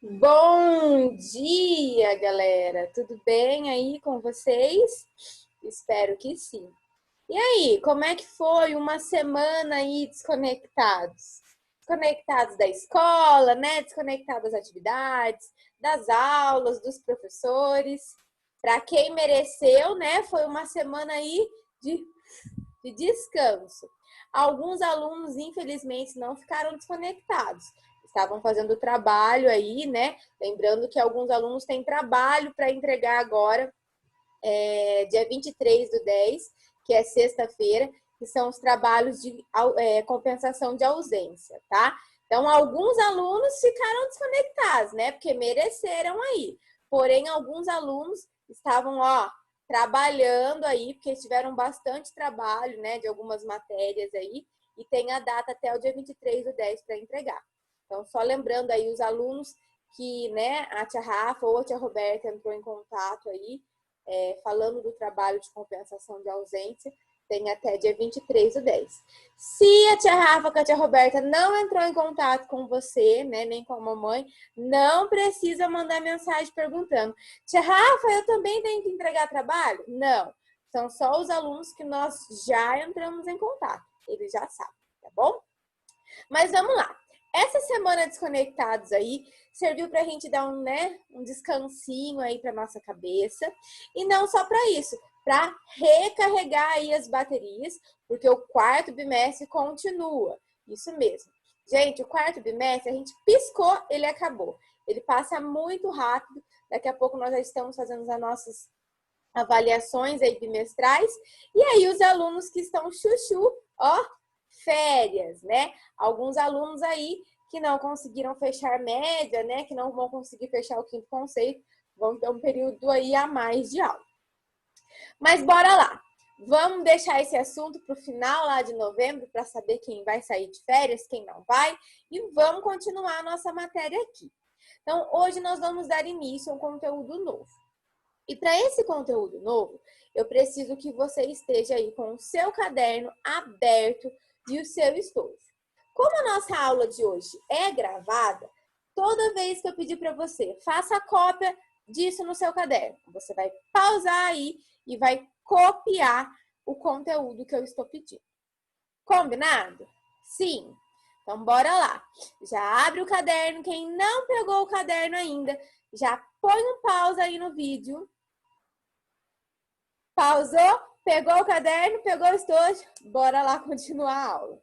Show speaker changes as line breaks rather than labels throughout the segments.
Bom dia, galera! Tudo bem aí com vocês? Espero que sim. E aí, como é que foi uma semana aí desconectados? Desconectados da escola, né? Desconectados das atividades, das aulas, dos professores. Para quem mereceu, né? Foi uma semana aí de, de descanso. Alguns alunos, infelizmente, não ficaram desconectados. Estavam fazendo trabalho aí, né? Lembrando que alguns alunos têm trabalho para entregar agora, dia 23/10, que é sexta-feira, que são os trabalhos de compensação de ausência, tá? Então, alguns alunos ficaram desconectados, né? Porque mereceram aí. Porém, alguns alunos estavam, trabalhando aí, porque tiveram bastante trabalho, né? De algumas matérias aí, e tem a data até o dia 23/10 para entregar. Então, só lembrando aí os alunos que, né, a tia Rafa ou a tia Roberta entrou em contato aí, falando do trabalho de compensação de ausência, tem até dia 23/10. Se a tia Rafa com a tia Roberta não entrou em contato com você, né, nem com a mamãe, não precisa mandar mensagem perguntando: tia Rafa, eu também tenho que entregar trabalho? Não. São só os alunos que nós já entramos em contato. Eles já sabem, tá bom? Mas vamos lá. Essa semana desconectados aí serviu para a gente dar um descansinho aí para nossa cabeça. E não só para isso, para recarregar aí as baterias, porque o quarto bimestre continua. Isso mesmo. Gente, o quarto bimestre, a gente piscou, ele acabou. Ele passa muito rápido. Daqui a pouco nós já estamos fazendo as nossas avaliações aí bimestrais. E aí os alunos que estão chuchu, férias, né? Alguns alunos aí que não conseguiram fechar média, né? Que não vão conseguir fechar o quinto conceito, vão ter um período aí a mais de aula. Mas bora lá. Vamos deixar esse assunto para o final lá de novembro para saber quem vai sair de férias, quem não vai. E vamos continuar a nossa matéria aqui. Então, hoje nós vamos dar início a um conteúdo novo. E para esse conteúdo novo, eu preciso que você esteja aí com o seu caderno aberto e o seu estojo. Como a nossa aula de hoje é gravada, toda vez que eu pedir para você, faça a cópia disso no seu caderno. Você vai pausar aí e vai copiar o conteúdo que eu estou pedindo. Combinado? Sim. Então, bora lá. Já abre o caderno. Quem não pegou o caderno ainda, já põe um pausa aí no vídeo. Pausou? Pegou o caderno? Pegou o estojo? Bora lá continuar a aula.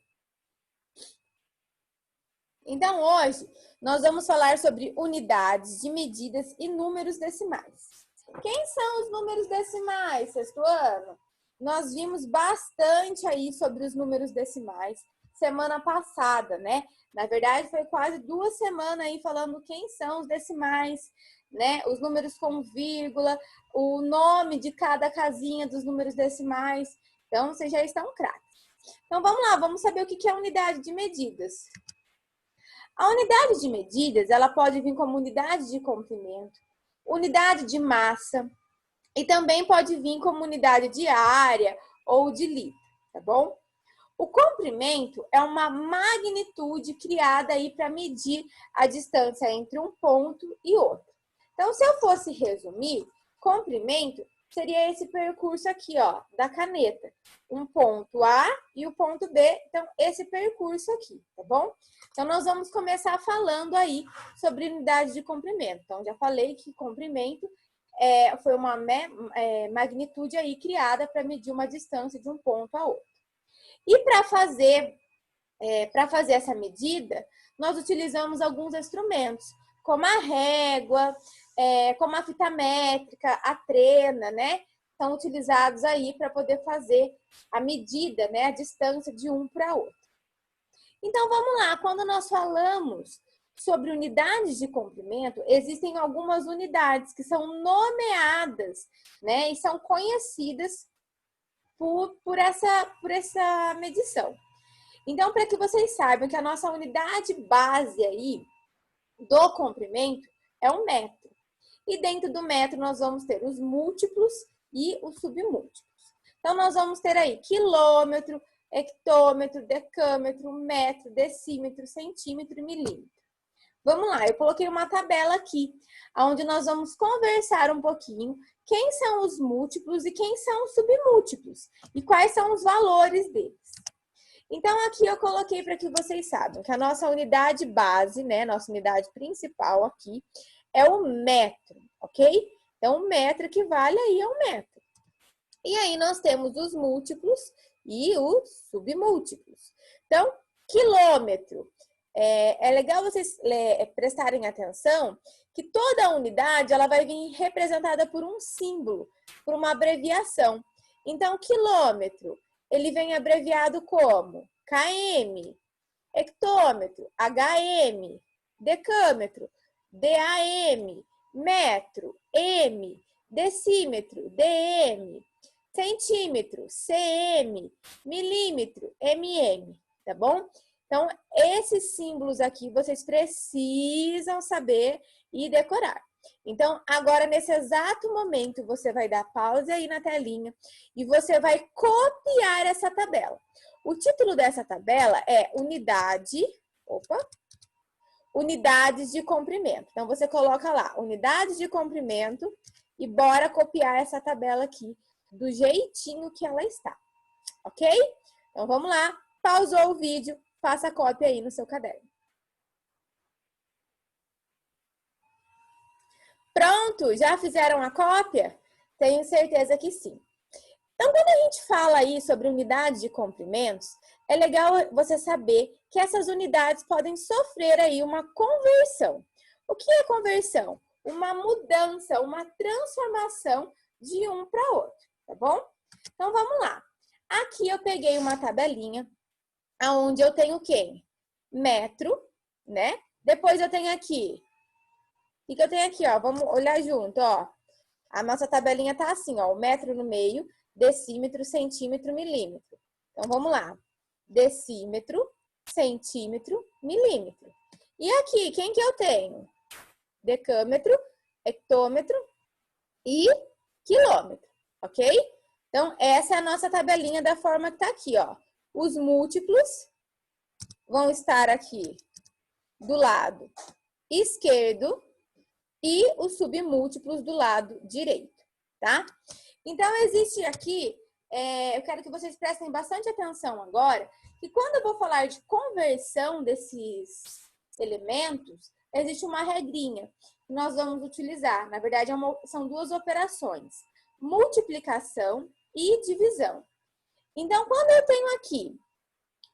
Então, hoje, nós vamos falar sobre unidades de medidas e números decimais. Quem são os números decimais, sexto ano? Nós vimos bastante aí sobre os números decimais semana passada, né? Na verdade, foi quase 2 semanas aí falando quem são os decimais, né? Os números com vírgula, o nome de cada casinha dos números decimais. Então, vocês já estão craques. Então, vamos lá, vamos saber o que é unidade de medidas. A unidade de medidas, ela pode vir como unidade de comprimento, unidade de massa e também pode vir como unidade de área ou de litro, tá bom? O comprimento é uma magnitude criada aí para medir a distância entre um ponto e outro. Então, se eu fosse resumir, comprimento seria esse percurso aqui, da caneta. Um ponto A e o ponto B, então esse percurso aqui, tá bom? Então, nós vamos começar falando aí sobre unidade de comprimento. Então, já falei que comprimento foi uma magnitude aí criada para medir uma distância de um ponto a outro. E para fazer essa medida, nós utilizamos alguns instrumentos, como a régua, como a fita métrica, a trena, né? São utilizados aí para poder fazer a medida, né? A distância de um para outro. Então, vamos lá. Quando nós falamos sobre unidades de comprimento, existem algumas unidades que são nomeadas, né? E são conhecidas por essa medição. Então, para que vocês saibam que a nossa unidade base aí do comprimento é um metro. E dentro do metro nós vamos ter os múltiplos e os submúltiplos. Então, nós vamos ter aí quilômetro, hectômetro, decâmetro, metro, decímetro, centímetro e milímetro. Vamos lá, eu coloquei uma tabela aqui, onde nós vamos conversar um pouquinho quem são os múltiplos e quem são os submúltiplos e quais são os valores deles. Então, aqui eu coloquei para que vocês saibam que a nossa unidade base, né, nossa unidade principal aqui, é o metro, ok? Então, o metro equivale aí a um metro. E aí, nós temos os múltiplos e os submúltiplos. Então, quilômetro. É legal vocês prestarem atenção que toda a unidade ela vai vir representada por um símbolo, por uma abreviação. Então, quilômetro, ele vem abreviado como km, hectômetro, hm, decâmetro, DAM, metro, m, decímetro, dm, centímetro, cm, milímetro, mm, tá bom? Então, esses símbolos aqui vocês precisam saber e decorar. Então, agora, nesse exato momento, você vai dar pausa aí na telinha e você vai copiar essa tabela. O título dessa tabela é unidades de comprimento. Então, você coloca lá, unidades de comprimento e bora copiar essa tabela aqui do jeitinho que ela está, ok? Então, vamos lá, pausou o vídeo, faça a cópia aí no seu caderno. Pronto? Já fizeram a cópia? Tenho certeza que sim. Então, quando a gente fala aí sobre unidades de comprimentos, é legal você saber que essas unidades podem sofrer aí uma conversão. O que é conversão? Uma mudança, uma transformação de um para outro, tá bom? Então, vamos lá. Aqui eu peguei uma tabelinha onde eu tenho o quê? Metro, né? Depois eu tenho aqui. O que eu tenho aqui, ó? Vamos olhar junto, ó. A nossa tabelinha tá assim, ó. O metro no meio, decímetro, centímetro, milímetro. Então, vamos lá. Decímetro, centímetro, milímetro. E aqui, quem que eu tenho? Decâmetro, hectômetro e quilômetro, ok? Então, essa é a nossa tabelinha da forma que tá aqui, ó. Os múltiplos vão estar aqui do lado esquerdo e os submúltiplos do lado direito, tá? Então, existe aqui, eu quero que vocês prestem bastante atenção agora, que quando eu vou falar de conversão desses elementos, existe uma regrinha que nós vamos utilizar. Na verdade, são duas operações, multiplicação e divisão. Então, quando eu tenho aqui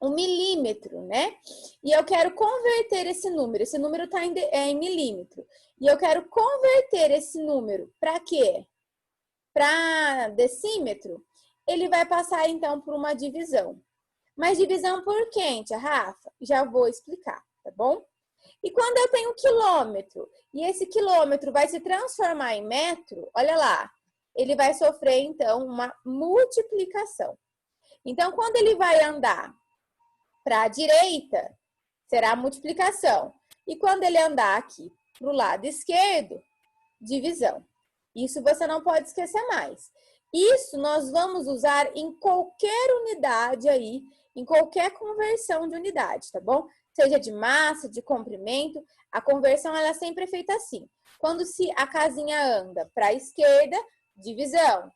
um milímetro, né? E eu quero converter esse número está em milímetro. E eu quero converter esse número para quê? Para decímetro, ele vai passar então por uma divisão. Mas divisão por quê, tia Rafa? Já vou explicar, tá bom? E quando eu tenho quilômetro, e esse quilômetro vai se transformar em metro, olha lá, ele vai sofrer então uma multiplicação. Então, quando ele vai andar para a direita, será multiplicação. E quando ele andar aqui para o lado esquerdo, divisão. Isso você não pode esquecer mais. Isso nós vamos usar em qualquer unidade aí, em qualquer conversão de unidade, tá bom? Seja de massa, de comprimento, a conversão ela sempre é feita assim. Quando a casinha anda para a esquerda, divisão.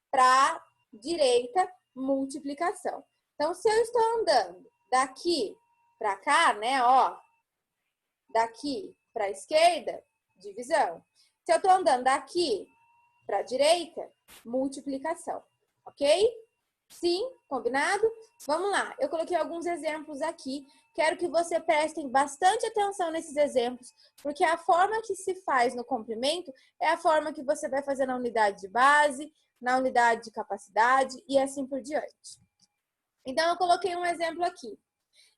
Para a direita, multiplicação. Então, se eu estou andando daqui para cá, né, ó, daqui para a esquerda, divisão. Se eu estou andando daqui para a direita, multiplicação, ok? Sim, combinado? Vamos lá, eu coloquei alguns exemplos aqui. Quero que você prestem bastante atenção nesses exemplos, porque a forma que se faz no comprimento é a forma que você vai fazer na unidade de base, na unidade de capacidade e assim por diante. Então, eu coloquei um exemplo aqui.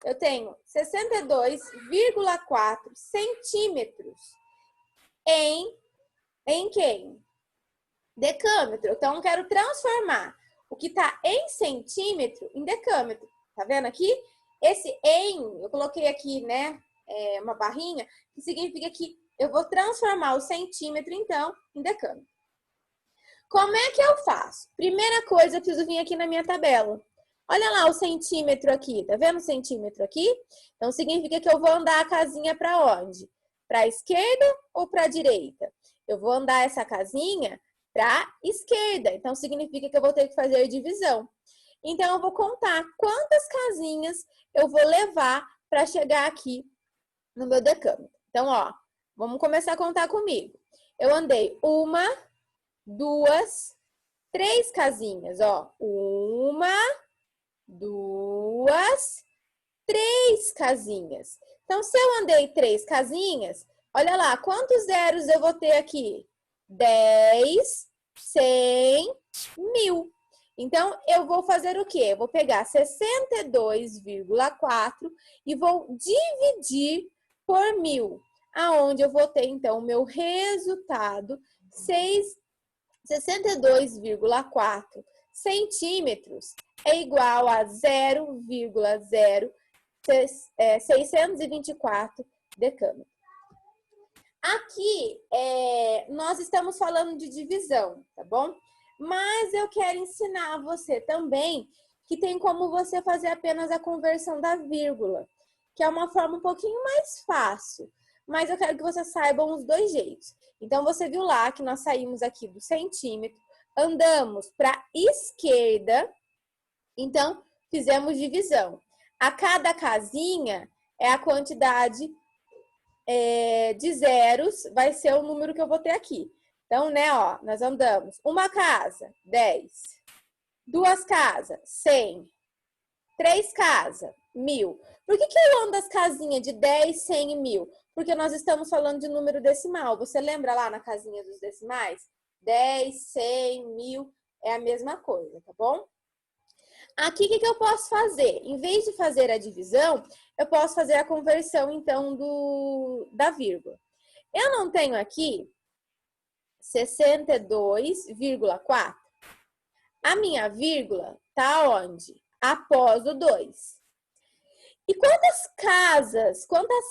Eu tenho 62,4 centímetros em quem? Decâmetro. Então, eu quero transformar o que está em centímetro em decâmetro. Tá vendo aqui? Esse em, eu coloquei aqui, né, uma barrinha, que significa que eu vou transformar o centímetro, então, em decâmetro. Como é que eu faço? Primeira coisa, eu preciso vir aqui na minha tabela. Olha lá o centímetro aqui, tá vendo o centímetro aqui? Então, significa que eu vou andar a casinha para onde? Para a esquerda ou para a direita? Eu vou andar essa casinha para a esquerda, então significa que eu vou ter que fazer divisão. Então, eu vou contar quantas casinhas eu vou levar para chegar aqui no meu decâmetro. Então, ó, vamos começar a contar comigo. Eu andei 1, 2, 3 casinhas, ó. 1, 2, 3 casinhas. Então, se eu andei 3 casinhas, olha lá, quantos zeros eu vou ter aqui? 10, 100, 1000. Então, eu vou fazer o quê? Eu vou pegar 62,4 e vou dividir por 1000, aonde eu vou ter, então, o meu resultado, 62,4 centímetros é igual a 0,0624 decâmetros. Aqui, nós estamos falando de divisão, tá bom? Mas eu quero ensinar você também que tem como você fazer apenas a conversão da vírgula, que é uma forma um pouquinho mais fácil. Mas eu quero que você saiba os dois jeitos. Então, você viu lá que nós saímos aqui do centímetro, andamos para a esquerda, então fizemos divisão. A cada casinha é a quantidade de zeros, vai ser o número que eu vou ter aqui. Então, né, ó, nós andamos uma casa, 10. 2 casas, 100. 3 casas, 1000. Por que eu ando as casinhas de 10, 100 e 1000? Porque nós estamos falando de número decimal. Você lembra lá na casinha dos decimais? 10, 100, 1000 é a mesma coisa, tá bom? Aqui, o que eu posso fazer? Em vez de fazer a divisão, eu posso fazer a conversão, então, da vírgula. Eu não tenho aqui 62,4. A minha vírgula tá onde? Após o 2. E quantas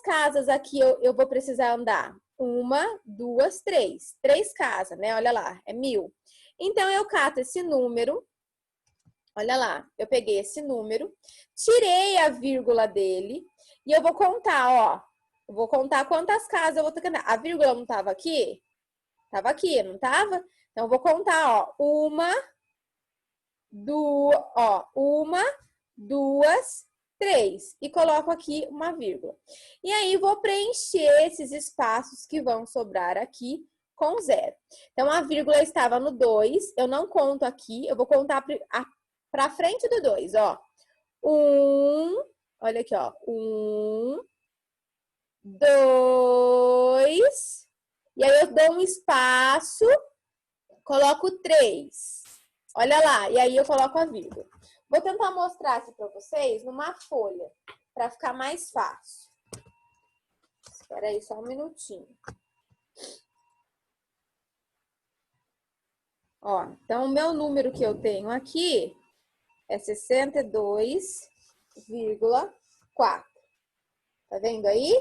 casas aqui eu vou precisar andar? 1, 2, 3. 3 casas, né? Olha lá, é 1000. Então, eu cato esse número. Olha lá, eu peguei esse número, tirei a vírgula dele e eu vou contar, ó. Eu vou contar quantas casas eu vou ter que andar. A vírgula não estava aqui? Estava aqui, não estava? Então, eu vou contar, ó. 1, 2, 3. E coloco aqui uma vírgula. E aí, vou preencher esses espaços que vão sobrar aqui com 0. Então, a vírgula estava no 2, eu não conto aqui, eu vou contar para frente do 2, ó. 1, olha aqui, ó. 1, 2, e aí eu dou um espaço, coloco 3. Olha lá, e aí eu coloco a vírgula. Vou tentar mostrar aqui para vocês numa folha, para ficar mais fácil. Espera aí só um minutinho. Ó, então o meu número que eu tenho aqui é 62,4. Tá vendo aí?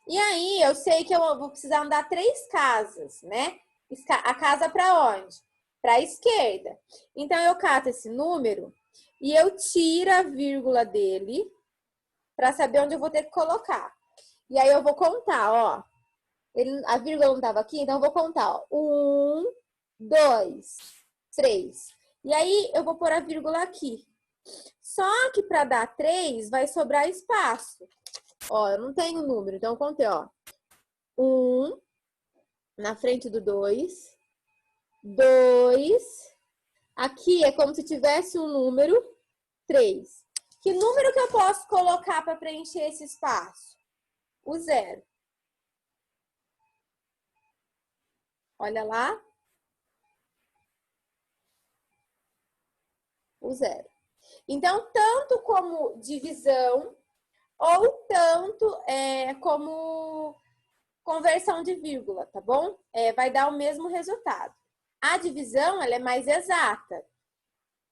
E aí, eu sei que eu vou precisar andar 3 casas, né? A casa para onde? Para a esquerda. Então, eu cato esse número e eu tiro a vírgula dele para saber onde eu vou ter que colocar. E aí, eu vou contar, ó. A vírgula não estava aqui, então eu vou contar, ó. 1, 2, 3. E aí, eu vou pôr a vírgula aqui. Só que para dar 3, vai sobrar espaço. Ó, eu não tenho número, então eu contei, ó. 1 na frente do 2. 2. Aqui é como se tivesse um número 3. Que número que eu posso colocar para preencher esse espaço? O 0. Olha lá. O 0. Então, tanto como divisão ou tanto como conversão de vírgula, tá bom? Vai dar o mesmo resultado. A divisão, ela é mais exata.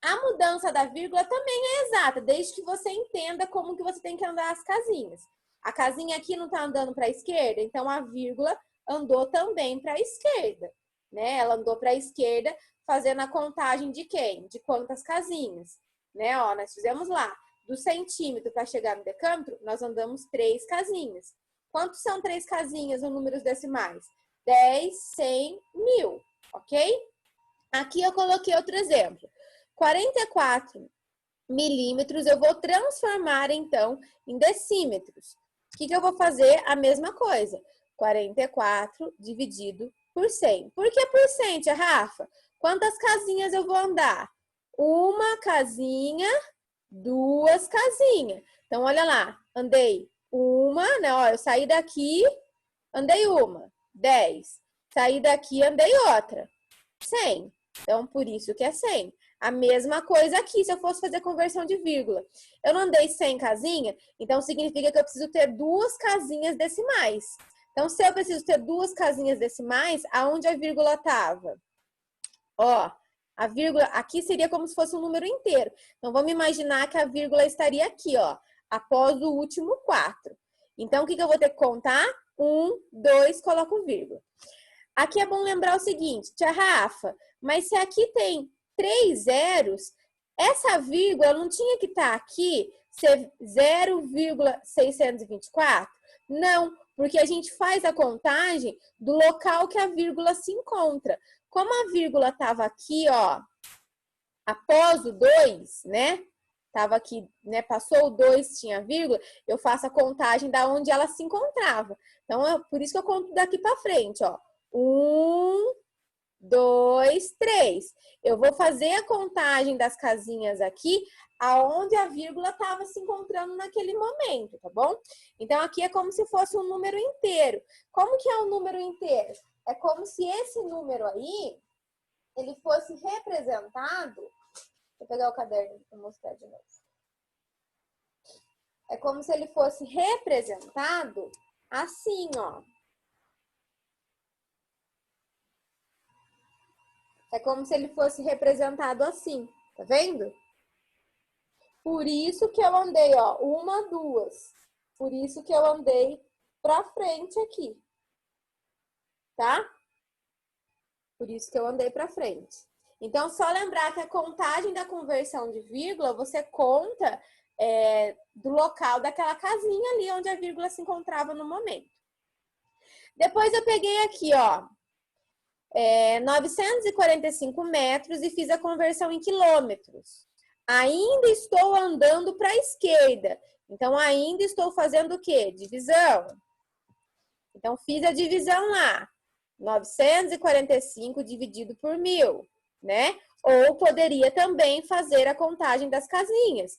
A mudança da vírgula também é exata, desde que você entenda como que você tem que andar as casinhas. A casinha aqui não tá andando para a esquerda, então a vírgula andou também para a esquerda. né? Ela andou para a esquerda fazendo a contagem de quem? De quantas casinhas, né? Ó, nós fizemos lá, do centímetro para chegar no decâmetro, nós andamos 3 casinhas. Quantos são 3 casinhas em números decimais? 10, 100, 1000, ok? Aqui eu coloquei outro exemplo. 44 milímetros eu vou transformar, então, em decímetros. O que eu vou fazer? A mesma coisa. 44 dividido por 100. Por que por 100, tia Rafa? Quantas casinhas eu vou andar? Uma casinha, 2 casinhas. Então, olha lá. Andei uma, né? Ó, eu saí daqui, andei uma. 10. Saí daqui, andei outra. 100. Então, por isso que é 100. A mesma coisa aqui, se eu fosse fazer conversão de vírgula. Eu não andei 100 casinhas, então significa que eu preciso ter 2 casinhas decimais. Então, se eu preciso ter 2 casinhas decimais, aonde a vírgula estava? Ó, a vírgula aqui seria como se fosse um número inteiro. Então, vamos imaginar que a vírgula estaria aqui, ó, após o último 4. Então, o que eu vou ter que contar? 1, 2, coloco vírgula. Aqui é bom lembrar o seguinte, tia Rafa, mas se aqui tem 3 zeros, essa vírgula não tinha que estar aqui, ser 0,624? Não, porque a gente faz a contagem do local que a vírgula se encontra. Como a vírgula estava aqui, ó, após o 2, né? Estava aqui, né? Passou o 2, tinha vírgula, eu faço a contagem da onde ela se encontrava. Então, é por isso que eu conto daqui para frente, ó. 1, 2, 3. Eu vou fazer a contagem das casinhas aqui, aonde a vírgula estava se encontrando naquele momento, tá bom? Então, aqui é como se fosse um número inteiro. Como que é um número inteiro? É como se esse número aí, ele fosse representado... Vou pegar o caderno para mostrar de novo. É como se ele fosse representado assim, ó. É como se ele fosse representado assim, tá vendo? Por isso que eu andei, ó, 1, 2. Por isso que eu andei pra frente aqui, tá? Por isso que eu andei pra frente. Então, só lembrar que a contagem da conversão de vírgula, você conta do local daquela casinha ali onde a vírgula se encontrava no momento. Depois eu peguei aqui, ó, 945 metros e fiz a conversão em quilômetros. Ainda estou andando para a esquerda. Então, ainda estou fazendo o quê? Divisão. Então, fiz a divisão lá. 945 dividido por 1000, né? Ou poderia também fazer a contagem das casinhas.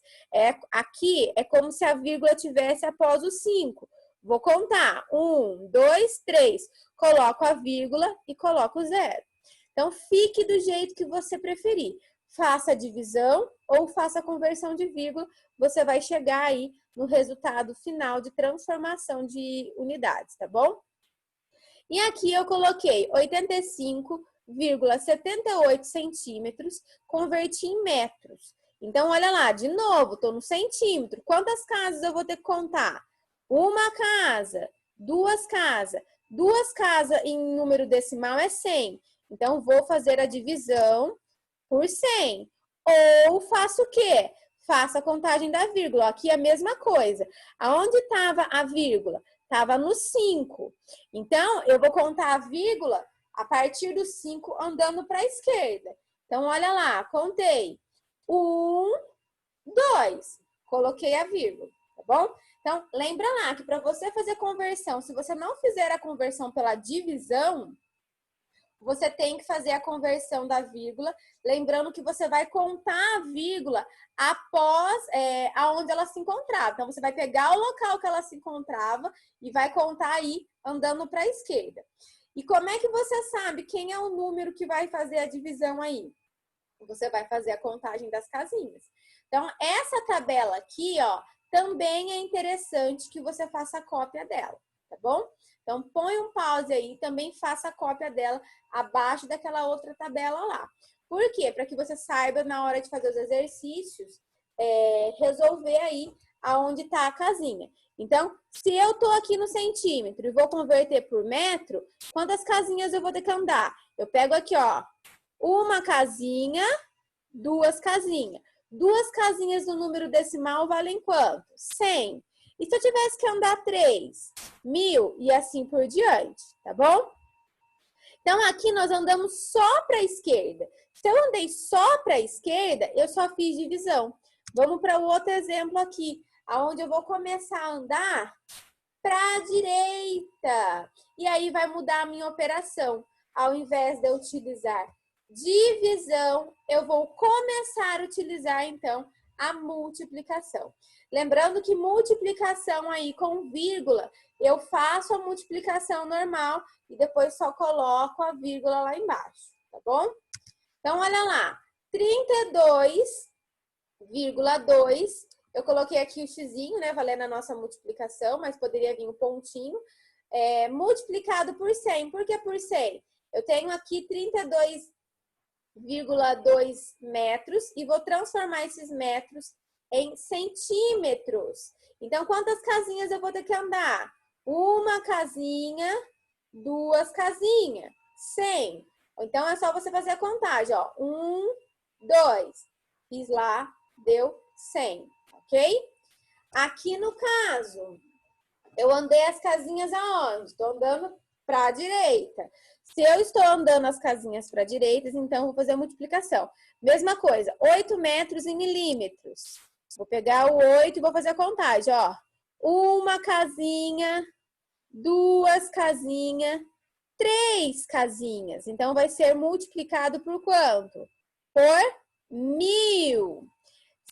Aqui é como se a vírgula tivesse após o 5. Vou contar. 1, 2, 3. Coloco a vírgula e coloco o 0. Então, fique do jeito que você preferir. Faça a divisão ou faça a conversão de vírgula. Você vai chegar aí no resultado final de transformação de unidades, tá bom? E aqui eu coloquei 85,78 centímetros, converti em metros. Então, olha lá, de novo, estou no centímetro. Quantas casas eu vou ter que contar? Uma casa, 2 casas. 2 casas em número decimal é 100. Então, vou fazer a divisão por 100. Ou faço o quê? Faço a contagem da vírgula. Aqui é a mesma coisa. Aonde estava a vírgula? Estava no 5. Então, eu vou contar a vírgula a partir do 5 andando para a esquerda. Então, olha lá, contei. 1, 2. Coloquei a vírgula, tá bom? Então, lembra lá que para você fazer conversão, se você não fizer a conversão pela divisão, você tem que fazer a conversão da vírgula, lembrando que você vai contar a vírgula após aonde ela se encontrava. Então, você vai pegar o local que ela se encontrava e vai contar aí andando para a esquerda. E como é que você sabe quem é o número que vai fazer a divisão aí? Você vai fazer a contagem das casinhas. Então, essa tabela aqui, ó, também é interessante que você faça a cópia dela, tá bom? Então, põe um pause aí e também faça a cópia dela abaixo daquela outra tabela lá. Por quê? Para que você saiba, na hora de fazer os exercícios, resolver aí aonde está a casinha. Então, se eu tô aqui no centímetro e vou converter por metro, quantas casinhas eu vou ter que andar? Eu pego aqui, ó, uma casinha, duas casinhas. Duas casinhas no número decimal valem quanto? 100. E se eu tivesse que andar 3? 1000 e assim por diante, tá bom? Então, aqui nós andamos só para a esquerda. Se eu andei só para a esquerda, eu só fiz divisão. Vamos para o outro exemplo aqui, onde eu vou começar a andar para a direita. E aí vai mudar a minha operação. Ao invés de eu utilizar divisão, eu vou começar a utilizar, então, a multiplicação. Lembrando que multiplicação aí com vírgula, eu faço a multiplicação normal e depois só coloco a vírgula lá embaixo, tá bom? Então, olha lá, 32,2, eu coloquei aqui o xizinho, né, valendo a nossa multiplicação, mas poderia vir um pontinho, multiplicado por 100. Por que por 100? Eu tenho aqui 32,2 metros e vou transformar esses metros em centímetros. Então, quantas casinhas eu vou ter que andar? Uma casinha, duas casinhas, 100. Então, é só você fazer a contagem, ó. 1, 2, fiz lá, deu 100, ok? Aqui no caso, eu andei as casinhas aonde? Estou andando para a direita. Se eu estou andando as casinhas para a direita, então vou fazer a multiplicação. Mesma coisa, 8 metros em milímetros. Vou pegar o 8 e vou fazer a contagem, ó. Uma casinha, duas casinhas, 3 casinhas. Então, vai ser multiplicado por quanto? Por 1000.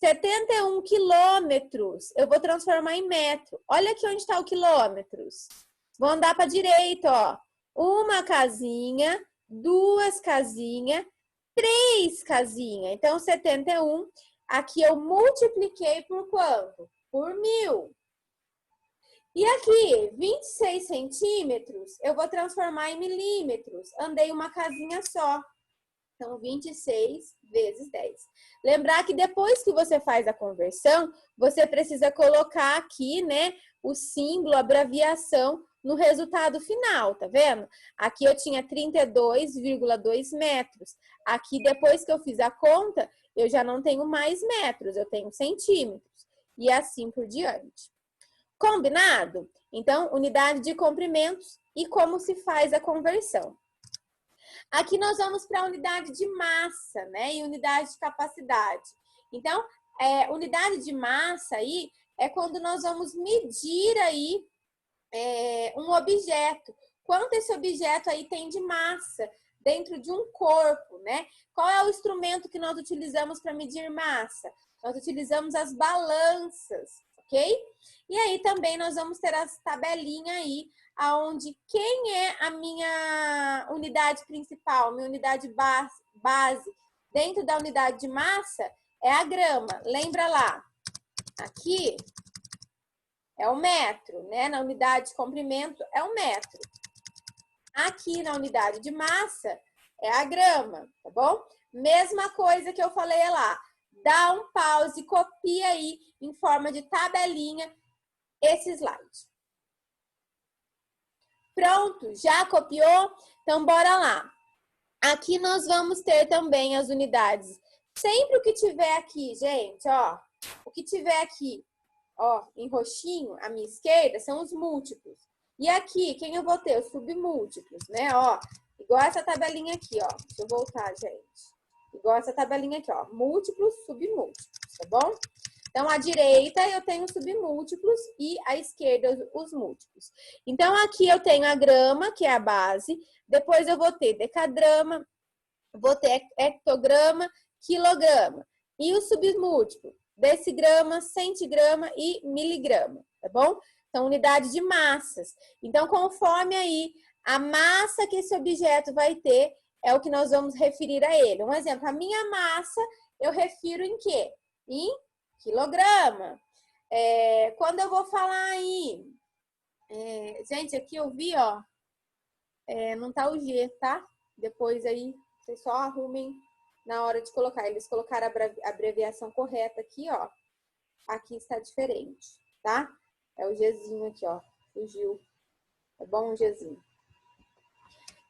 71 quilômetros. Eu vou transformar em metro. Olha aqui onde está o quilômetros. Vou andar para a direita, ó. Uma casinha, duas casinhas, 3 casinhas. Então, 71. Aqui eu multipliquei por quanto? Por 1000. E aqui, 26 centímetros, eu vou transformar em milímetros. Andei uma casinha só. Então, 26 vezes 10. Lembrar que depois que você faz a conversão, você precisa colocar aqui, né, o símbolo, a abreviação no resultado final, tá vendo? Aqui eu tinha 32,2 metros. Aqui, depois que eu fiz a conta, eu já não tenho mais metros, eu tenho centímetros. E assim por diante. Combinado? Então, unidade de comprimentos e como se faz a conversão. Aqui nós vamos para a unidade de massa, né? E unidade de capacidade. Então, unidade de massa aí é quando nós vamos medir aí um objeto. Quanto esse objeto aí tem de massa dentro de um corpo, né? Qual é o instrumento que nós utilizamos para medir massa? Nós utilizamos as balanças, ok? E aí também nós vamos ter as tabelinhas aí, aonde quem é a minha unidade principal, minha unidade base dentro da unidade de massa é a grama. Lembra lá, aqui é o metro, né? Na unidade de comprimento é o metro. Aqui na unidade de massa é a grama, tá bom? Mesma coisa que eu falei lá. Dá um pause, copia aí em forma de tabelinha esse slide. Pronto, já copiou? Então, bora lá. Aqui nós vamos ter também as unidades. Sempre o que tiver aqui, gente, ó, o que tiver aqui, ó, em roxinho, à minha esquerda, são os múltiplos. E aqui, quem eu vou ter? Os submúltiplos, né, ó. Igual essa tabelinha aqui, ó. Deixa eu voltar, gente. Igual essa tabelinha aqui, ó. Múltiplos, submúltiplos, tá bom? Então, à direita eu tenho submúltiplos e à esquerda os múltiplos. Então, aqui eu tenho a grama, que é a base. Depois eu vou ter decagrama, vou ter hectograma, quilograma. E o submúltiplo, decigrama, centigrama e miligrama, tá bom? Então, unidade de massas. Então, conforme aí a massa que esse objeto vai ter, é o que nós vamos referir a ele. Um exemplo, a minha massa eu refiro em quê? Em quilograma. Quando eu vou falar aí, gente, aqui eu vi, ó, não tá o G, tá? Depois aí, vocês só arrumem na hora de colocar. Eles colocaram a abreviação correta aqui, ó. Aqui está diferente, tá? É o Gzinho aqui, ó. Fugiu. É bom o Gzinho.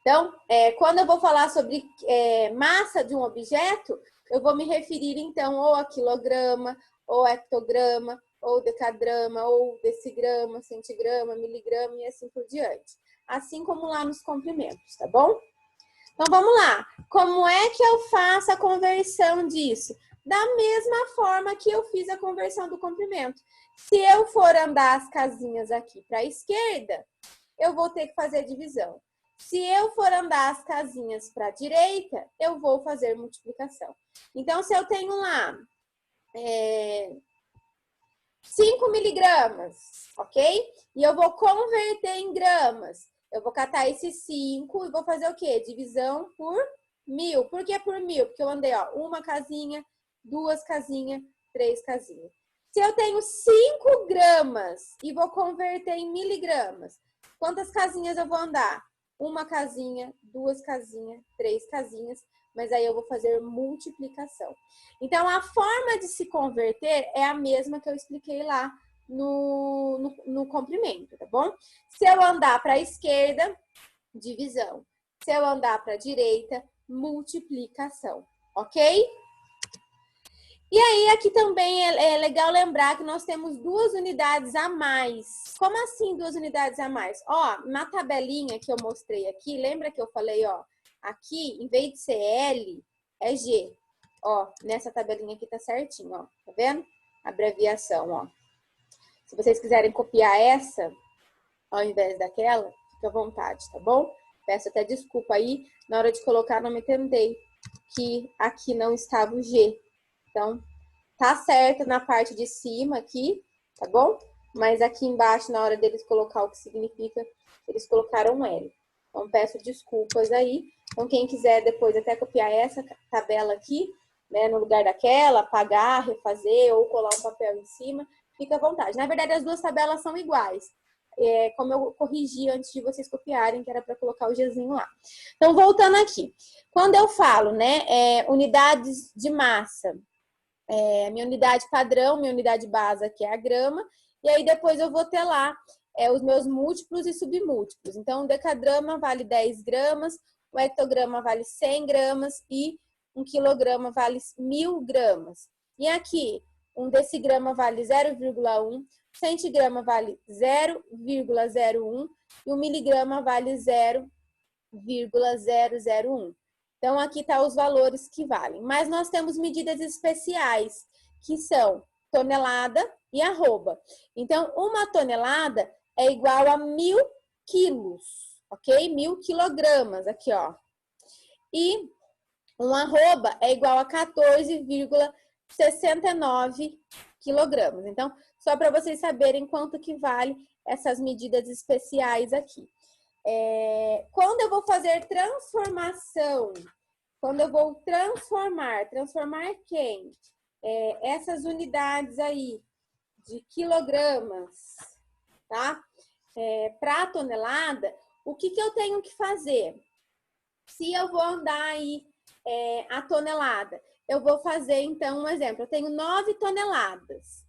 Então, quando eu vou falar sobre massa de um objeto, eu vou me referir, então, ou a quilograma, ou hectograma, ou decagrama, ou decigrama, centigrama, miligrama e assim por diante. Assim como lá nos comprimentos, tá bom? Então, vamos lá. Como é que eu faço a conversão disso? Da mesma forma que eu fiz a conversão do comprimento. Se eu for andar as casinhas aqui para a esquerda, eu vou ter que fazer divisão. Se eu for andar as casinhas para a direita, eu vou fazer multiplicação. Então, se eu tenho lá 5 miligramas, ok? E eu vou converter em gramas. Eu vou catar esses 5 e vou fazer o quê? Divisão por 1000. Por que por 1000? Porque eu andei, ó, uma casinha, 2 casinhas, 3 casinhas. Se eu tenho 5 gramas e vou converter em miligramas, quantas casinhas eu vou andar? Uma casinha, 2 casinhas, 3 casinhas, mas aí eu vou fazer multiplicação. Então, a forma de se converter é a mesma que eu expliquei lá no comprimento, tá bom? Se eu andar para a esquerda, divisão. Se eu andar para a direita, multiplicação, ok? E aí, aqui também é legal lembrar que nós temos 2 unidades a mais. Como assim 2 unidades a mais? Ó, na tabelinha que eu mostrei aqui, lembra que eu falei, ó, aqui, em vez de ser L, é G. Ó, nessa tabelinha aqui tá certinho, ó, tá vendo? Abreviação, ó. Se vocês quiserem copiar essa, ao invés daquela, fica à vontade, tá bom? Peço até desculpa aí, na hora de colocar não me tentei que aqui não estava o G. Então, tá certo na parte de cima aqui, tá bom? Mas aqui embaixo, na hora deles colocar o que significa, eles colocaram um L. Então, peço desculpas aí. Então, quem quiser depois até copiar essa tabela aqui, né, no lugar daquela, apagar, refazer ou colar um papel em cima, fica à vontade. Na verdade, as 2 tabelas são iguais. Como eu corrigi antes de vocês copiarem, que era para colocar o Gzinho lá. Então, voltando aqui. Quando eu falo, né, unidades de massa, minha unidade padrão, minha unidade base aqui é a grama, e aí depois eu vou ter lá os meus múltiplos e submúltiplos. Então, o decagrama vale 10 gramas, o hectograma vale 100 gramas e um quilograma vale 1000 gramas. E aqui, um decigrama vale 0,1, centigrama vale 0,01 e o miligrama vale 0,001. Então, aqui tá os valores que valem. Mas nós temos medidas especiais, que são tonelada e arroba. Então, uma tonelada é igual a 1000 quilos, ok? 1000 quilogramas, aqui, ó. E um arroba é igual a 14,69 quilogramas. Então, só para vocês saberem quanto que vale essas medidas especiais aqui. Quando eu vou fazer transformação, quando eu vou transformar quem? Essas unidades aí de quilogramas, tá? Para tonelada, o que eu tenho que fazer? Se eu vou andar aí a tonelada, eu vou fazer, então, um exemplo. Eu tenho 9 toneladas.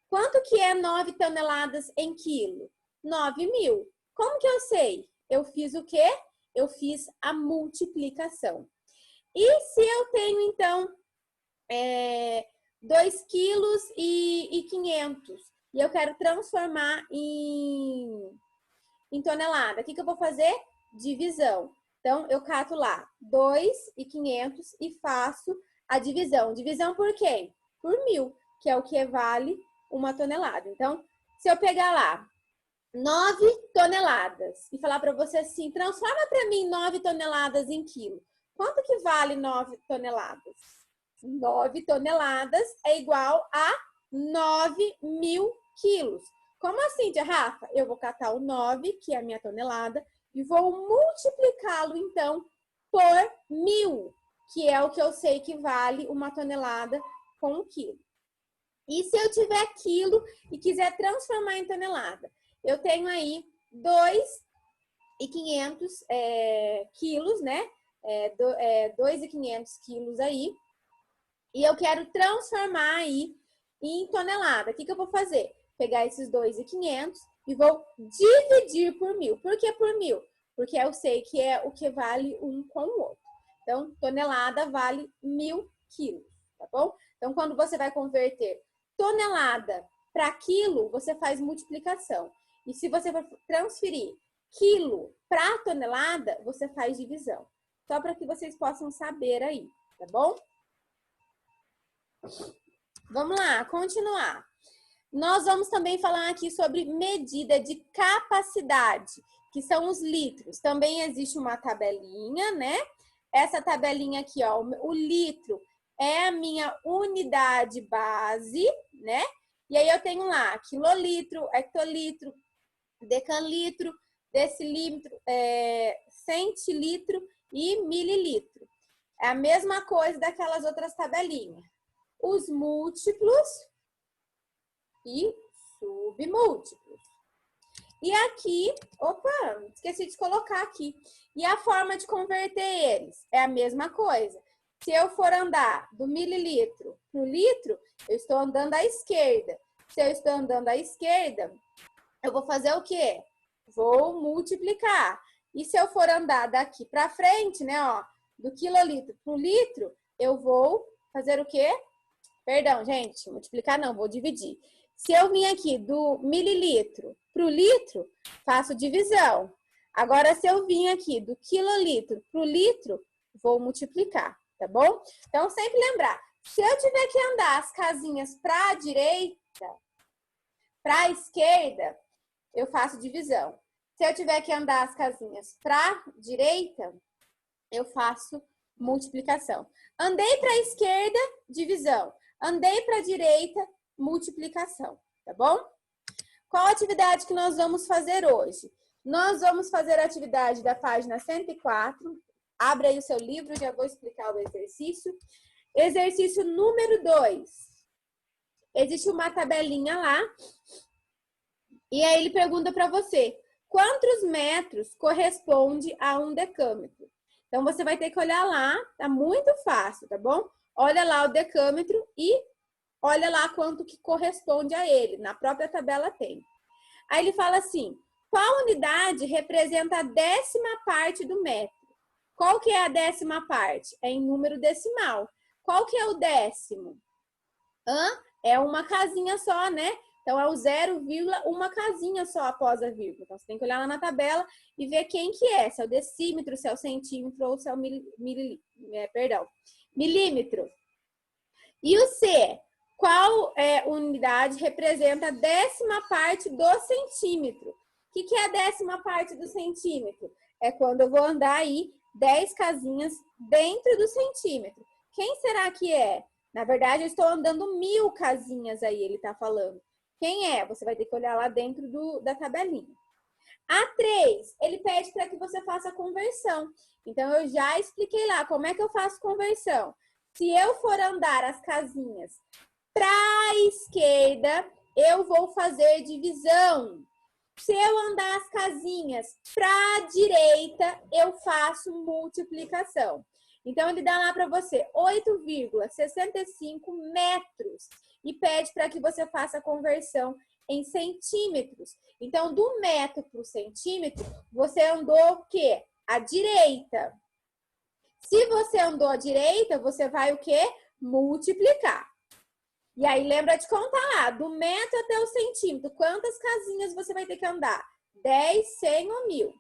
Quanto que é 9 toneladas em quilo? 9.000. Como que eu sei? Eu fiz o quê? Eu fiz a multiplicação. E se eu tenho, então, 2 quilos e 500 e eu quero transformar em tonelada, o que eu vou fazer? Divisão. Então, eu cato lá 2.500 e faço a divisão. Divisão por quê? Por 1000, que é o que vale uma tonelada. Então, se eu pegar lá 9 toneladas e falar para você assim, transforma para mim 9 toneladas em quilo. Quanto que vale 9 toneladas? 9 toneladas é igual a 9.000 quilos. Como assim, tia Rafa? Eu vou catar o 9, que é a minha tonelada, e vou multiplicá-lo, então, por 1000, que é o que eu sei que vale uma tonelada com 1 quilo. E se eu tiver quilo e quiser transformar em tonelada? Eu tenho aí 2.500 quilos, né? 2.500 quilos aí. E eu quero transformar aí em tonelada. O que eu vou fazer? pegar esses 2.500 e vou dividir por 1.000. Por que por 1.000? Porque eu sei que é o que vale um com o outro. Então, tonelada vale 1.000 quilos, tá bom? Então, quando você vai converter tonelada para quilo, você faz multiplicação. E se você for transferir quilo para tonelada, você faz divisão. Só para que vocês possam saber aí, tá bom? Vamos lá, continuar. Nós vamos também falar aqui sobre medida de capacidade, que são os litros. Também existe uma tabelinha, né? Essa tabelinha aqui, ó, o litro é a minha unidade base, né? E aí eu tenho lá quilolitro, hectolitro, decalitro, decilitro, centilitro e mililitro. É a mesma coisa daquelas outras tabelinhas. Os múltiplos e submúltiplos. E aqui, opa, esqueci de colocar aqui. E a forma de converter eles é a mesma coisa. Se eu for andar do mililitro para o litro, eu estou andando à esquerda. Se eu estou andando à esquerda, eu vou fazer o quê? Vou multiplicar. E se eu for andar daqui para frente, né, ó, do quilolitro para o litro, eu vou fazer o quê? Perdão, gente, multiplicar não, vou dividir. Se eu vim aqui do mililitro para o litro, faço divisão. Agora, se eu vim aqui do quilolitro para o litro, vou multiplicar, tá bom? Então, sempre lembrar, se eu tiver que andar as casinhas para a direita, para a esquerda, eu faço divisão. Se eu tiver que andar as casinhas para a direita, eu faço multiplicação. Andei para a esquerda, divisão. Andei para a direita, multiplicação, tá bom? Qual atividade que nós vamos fazer hoje? Nós vamos fazer a atividade da página 104. Abre aí o seu livro, já vou explicar o exercício. Exercício número 2. Existe uma tabelinha lá. E aí ele pergunta para você, quantos metros corresponde a um decâmetro? Então, você vai ter que olhar lá, tá muito fácil, tá bom? Olha lá o decâmetro e olha lá quanto que corresponde a ele. Na própria tabela tem. Aí ele fala assim, qual unidade representa a 10ª parte do metro? Qual que é a 10ª parte? É em número decimal. Qual que é o 10º? É uma casinha só, né? Então, é o 0, uma casinha só após a vírgula. Então, você tem que olhar lá na tabela e ver quem que é. Se é o decímetro, se é o centímetro ou se é o milímetro. E o C? Qual unidade representa a 10ª parte do centímetro? O que é a 10ª parte do centímetro? É quando eu vou andar aí 10 casinhas dentro do centímetro. Quem será que é? Na verdade, eu estou andando 1.000 casinhas aí, ele está falando. Quem é? Você vai ter que olhar lá dentro da tabelinha. A 3, ele pede para que você faça a conversão. Então, eu já expliquei lá como é que eu faço conversão. Se eu for andar as casinhas para a esquerda, eu vou fazer divisão. Se eu andar as casinhas para a direita, eu faço multiplicação. Então, ele dá lá para você 8,65 metros e pede para que você faça a conversão em centímetros. Então, do metro para o centímetro, você andou o quê? À direita. Se você andou à direita, você vai o quê? Multiplicar. E aí, lembra de contar lá, do metro até o centímetro, quantas casinhas você vai ter que andar? 10, 100 ou 1.000.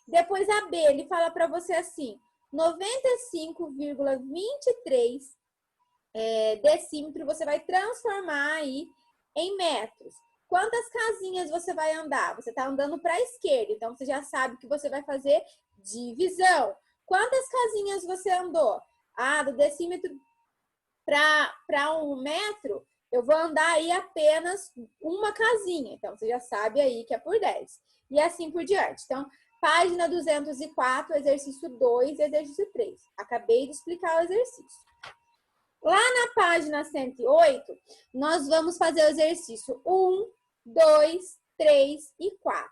Depois, a B, ele fala para você assim, 95,23 decímetro, você vai transformar aí em metros. Quantas casinhas você vai andar? Você está andando para a esquerda, então você já sabe que você vai fazer divisão. Quantas casinhas você andou? Do decímetro para 1 metro, eu vou andar aí apenas uma casinha. Então, você já sabe aí que é por 10. E assim por diante. Então, página 204, exercício 2, exercício 3. Acabei de explicar o exercício. Lá na página 108, nós vamos fazer o exercício 1, 2, 3 e 4.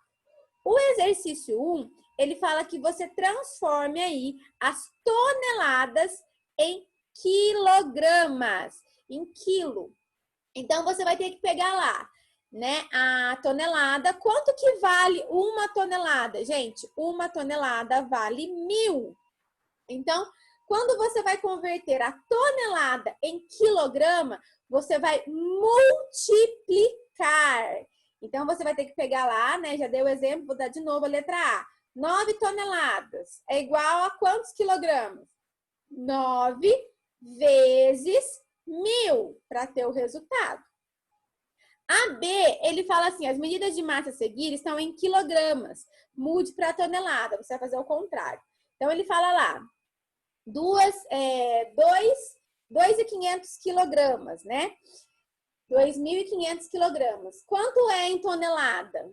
O exercício 1, ele fala que você transforme aí as toneladas em quilogramas, em quilo. Então, você vai ter que pegar lá né, a tonelada. Quanto que vale uma tonelada? Gente, uma tonelada vale 1.000. Então, quando você vai converter a tonelada em quilograma, você vai multiplicar. Então, você vai ter que pegar lá, né? Já dei o exemplo, vou dar de novo a letra A. 9 toneladas é igual a quantos quilogramas? 9 vezes 1.000 para ter o resultado. A B, ele fala assim, as medidas de massa a seguir estão em quilogramas. Mude para tonelada, você vai fazer o contrário. Então, ele fala lá, 2.500 quilogramas, né? 2.500 quilogramas. Quanto é em tonelada?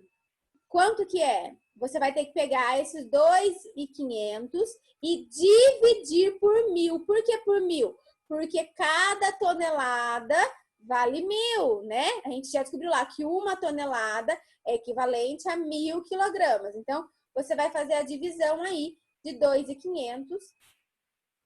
Quanto que é? Você vai ter que pegar esses 2.500 e dividir por 1.000. Por que por 1.000? Porque cada tonelada vale 1.000, né? A gente já descobriu lá que uma tonelada é equivalente a 1.000 quilogramas. Então, você vai fazer a divisão aí de 2.500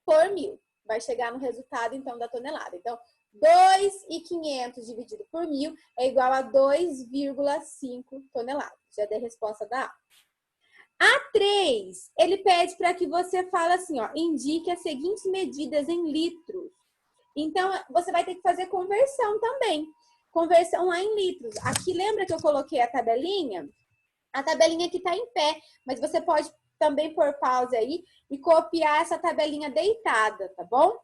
por 1.000. Vai chegar no resultado, então, da tonelada. Então, 2.500 dividido por 1.000 é igual a 2,5 toneladas. Já dei a resposta da A. A3, ele pede para que você fale assim, ó, indique as seguintes medidas em litros. Então, você vai ter que fazer conversão também. Conversão lá em litros. Aqui, lembra que eu coloquei a tabelinha? A tabelinha aqui está em pé, mas você pode também pôr pausa aí e copiar essa tabelinha deitada, tá bom?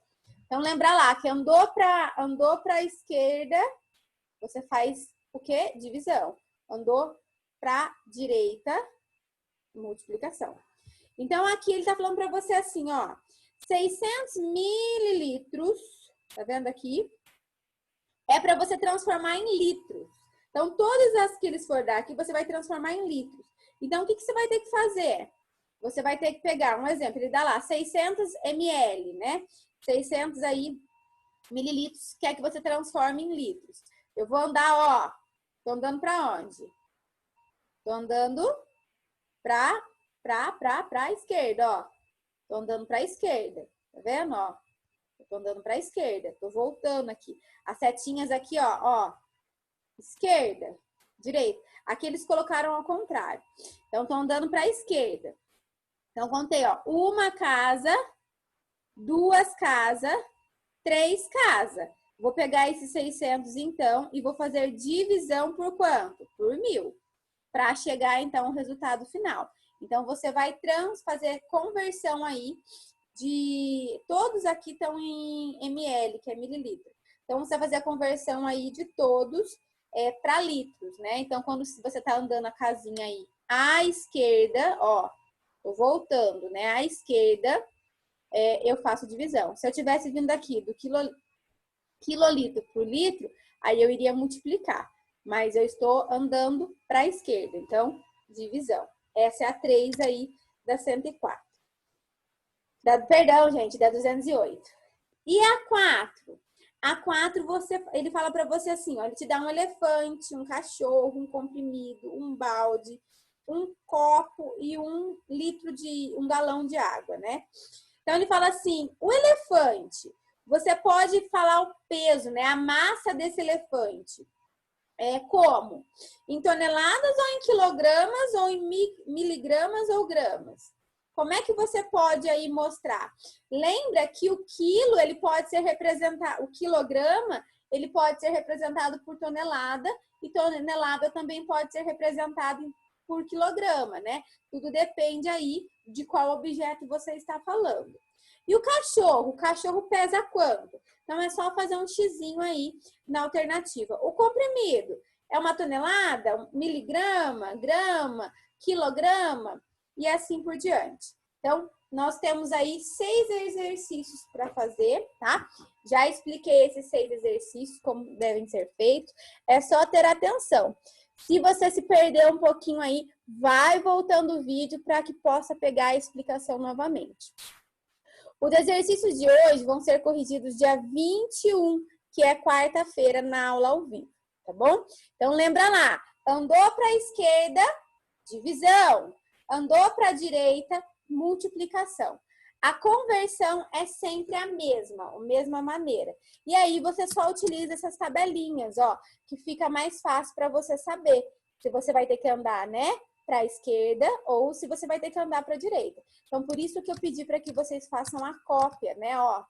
Então, lembra lá que andou para a esquerda, você faz o quê? Divisão. Andou para a direita, multiplicação. Então, aqui ele está falando para você assim, ó, 600 mililitros, tá vendo aqui? É para você transformar em litros. Então, todas as que eles for dar aqui, você vai transformar em litros. Então, o que você vai ter que fazer? Você vai ter que pegar, um exemplo, ele dá lá 600 ml, né? 600 aí mililitros, quer que você transforme em litros. Eu vou andar, ó, tô andando para onde? Tô andando para a esquerda, ó. Tô andando para a esquerda, tá vendo, ó? Eu tô andando para a esquerda, tô voltando aqui. As setinhas aqui, ó, esquerda, direita. Aqui eles colocaram ao contrário. Então, tô andando para a esquerda. Então, contei, ó, uma casa, duas casas, 3 casas. Vou pegar esses 600, então, e vou fazer divisão por quanto? Por 1.000. Para chegar, então, ao resultado final. Então, você vai fazer conversão aí de... Todos aqui estão em ml, que é mililitro. Então, você vai fazer a conversão aí de todos para litros, né? Então, quando você está andando a casinha aí à esquerda, ó, tô voltando, né? À esquerda, eu faço divisão. Se eu tivesse vindo aqui do quilolitro por litro, aí eu iria multiplicar. Mas eu estou andando para a esquerda, então, divisão. Essa é a 3 aí da 104. Perdão, gente, da 208. E a 4? A 4, ele fala para você assim, ó, ele te dá um elefante, um cachorro, um comprimido, um balde, um copo e um galão de água, né? Então, ele fala assim, o elefante, você pode falar o peso, né? A massa desse elefante. Como? Em toneladas ou em quilogramas ou em miligramas ou gramas? Como é que você pode aí mostrar? Lembra que o quilo, ele pode ser representado, o quilograma, ele pode ser representado por tonelada e tonelada também pode ser representado por quilograma, né? Tudo depende aí de qual objeto você está falando. E o cachorro pesa quanto? Então, é só fazer um xizinho aí na alternativa. O comprimido é uma tonelada, miligrama, grama, quilograma e assim por diante. Então, nós temos aí 6 exercícios para fazer, tá? Já expliquei esses 6 exercícios, como devem ser feitos. É só ter atenção. Se você se perder um pouquinho aí, vai voltando o vídeo para que possa pegar a explicação novamente. Os exercícios de hoje vão ser corrigidos dia 21, que é quarta-feira, na aula ao vivo, tá bom? Então, lembra lá, andou para a esquerda, divisão. Andou para a direita, multiplicação. A conversão é sempre a mesma maneira. E aí você só utiliza essas tabelinhas, ó, que fica mais fácil para você saber se você vai ter que andar, né, para a esquerda ou se você vai ter que andar para a direita. Então, por isso que eu pedi para que vocês façam a cópia, né, ó,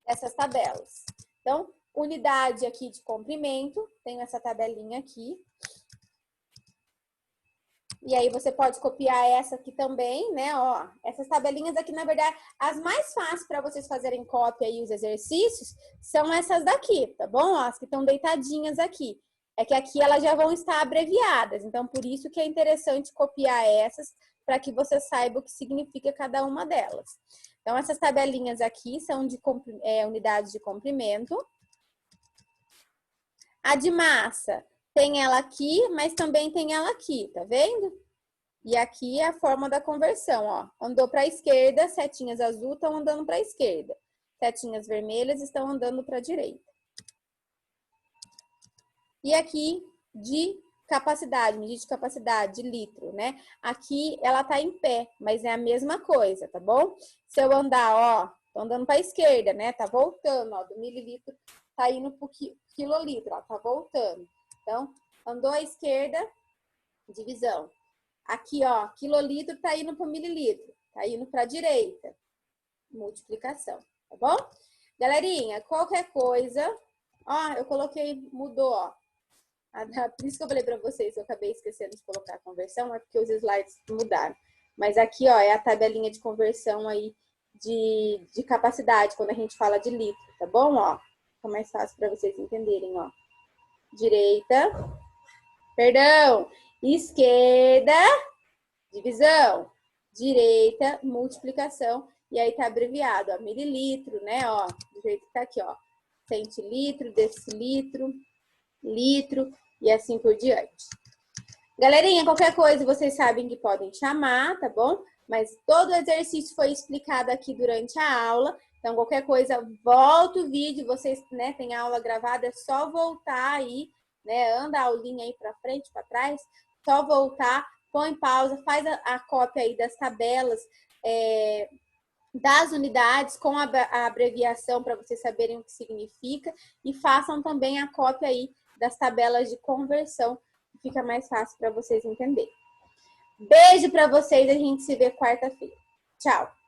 dessas tabelas. Então, unidade aqui de comprimento, tenho essa tabelinha aqui. E aí você pode copiar essa aqui também, né, ó. Essas tabelinhas aqui, na verdade, as mais fáceis para vocês fazerem cópia e os exercícios são essas daqui, tá bom? Ó, as que estão deitadinhas aqui. É que aqui elas já vão estar abreviadas, então por isso que é interessante copiar essas para que você saiba o que significa cada uma delas. Então, essas tabelinhas aqui são de unidades de comprimento. A de massa tem ela aqui, mas também tem ela aqui, tá vendo? E aqui é a forma da conversão, ó. Andou para a esquerda, setinhas azul estão andando para a esquerda. Setinhas vermelhas estão andando para a direita. E aqui de capacidade, medida de capacidade, de litro, né? Aqui ela tá em pé, mas é a mesma coisa, tá bom? Se eu andar, ó, tô andando para a esquerda, né? Tá voltando, ó, do mililitro tá indo pro quilolitro, ó, tá voltando. Então, andou à esquerda, divisão. Aqui, ó, quilolitro tá indo pro mililitro, tá indo para a direita, multiplicação, tá bom? Galerinha, qualquer coisa, ó, eu coloquei, mudou, ó. Por isso que eu falei para vocês que eu acabei esquecendo de colocar a conversão, é porque os slides mudaram. Mas aqui, ó, é a tabelinha de conversão aí de capacidade, quando a gente fala de litro, tá bom? Ó, fica mais fácil para vocês entenderem, ó. Direita, perdão, esquerda, divisão, direita, multiplicação, e aí tá abreviado, ó, mililitro, né, ó, do jeito que tá aqui, ó, centilitro, decilitro, litro, e assim por diante. Galerinha, qualquer coisa vocês sabem que podem chamar, tá bom? Mas todo o exercício foi explicado aqui durante a aula. Então, qualquer coisa, volta o vídeo. Vocês, né, tem a aula gravada, é só voltar aí, né? Anda a aulinha aí para frente, para trás. Só voltar, põe pausa, faz a cópia aí das tabelas, das unidades com a abreviação para vocês saberem o que significa. E façam também a cópia aí das tabelas de conversão, que fica mais fácil para vocês entenderem. Beijo para vocês, a gente se vê quarta-feira. Tchau!